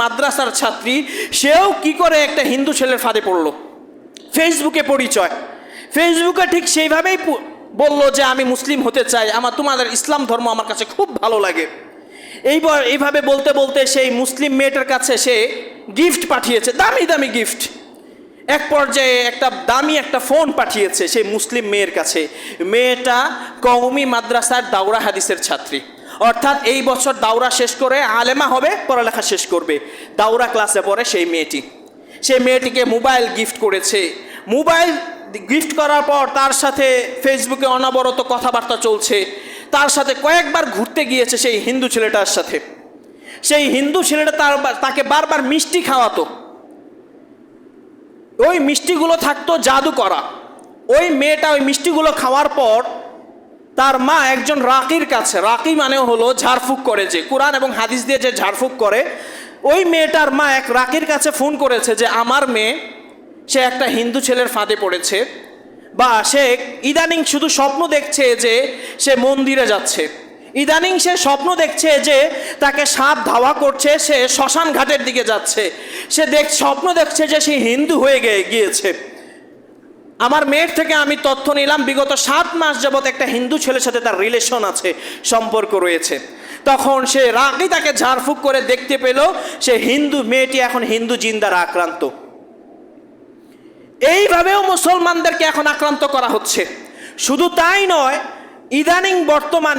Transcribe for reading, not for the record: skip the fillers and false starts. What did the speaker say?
মাদ্রাসার ছাত্রী, সেও কি করে একটা হিন্দু ছেলের ফাঁদে পড়ল। ফেসবুকে পরিচয়, ফেসবুকে ঠিক সেইভাবেই বলল যে আমি মুসলিম হতে চাই, তোমাদের ইসলাম ধর্ম আমার কাছে খুব ভালো লাগে। এইভাবে বলতে বলতে সেই মুসলিম মেয়েটার কাছে সে গিফট পাঠিয়েছে, দামি দামি গিফট। এক পর্যায়ে একটা দামি একটা ফোন পাঠিয়েছে সেই মুসলিম মেয়ের কাছে। মেয়েটা কওমি মাদ্রাসার দাওরা হাদিসের ছাত্রী, অর্থাৎ এই বছর দাওরা শেষ করে আলেমা হবে, পড়ালেখা শেষ করবে। দাওরা ক্লাসে পড়ে সেই মেয়েটিকে মোবাইল গিফট করেছে। মোবাইল গিফট করার পর তার সাথে ফেসবুকে অনবরত কথাবার্তা চলছে। তার সাথে কয়েকবার ঘুরতে গিয়েছে সেই হিন্দু ছেলেটার সাথে। সেই হিন্দু ছেলেটা তাকে বারবার মিষ্টি খাওয়াতো। ওই মিষ্টিগুলো থাকতো জাদু করা। ওই মেয়েটা ওই মিষ্টিগুলো খাওয়ার পর তার মা একজন রাকির কাছে, রাকি মানে হলো ঝাড়ফুঁক করে, যে কোরআন এবং হাদিস দিয়ে যে ঝাড়ফুঁক করে, ওই মেয়েটার মা এক রাকির কাছে ফোন করেছে যে আমার মেয়ে সে একটা হিন্দু ছেলের ফাঁদে পড়েছে, বা সে ইদানিং শুধু স্বপ্ন দেখছে যে সে মন্দিরে যাচ্ছে, ইদানিং সে স্বপ্ন দেখছে যে তাকে সাপ ধাওয়া করছে, সে শ্মশান ঘাটের দিকে যাচ্ছে, সে স্বপ্ন দেখছে যে সে হিন্দু হয়ে গিয়েছে। আমার মেয়ের থেকে আমি তথ্য নিলাম, বিগত 7 মাস যাবৎ একটা হিন্দু ছেলের সাথে তার রিলেশন আছে, সম্পর্ক রয়েছে। তখন সে রাগী তাকে ঝাড়ফুঁক করে দেখতে পেল সে মেয়েটি এখন হিন্দু জিন দ্বারা আক্রান্ত। এইভাবেও মুসলমানদেরকে এখন আক্রান্ত করা হচ্ছে। শুধু তাই নয়, ইদানিং বর্তমানে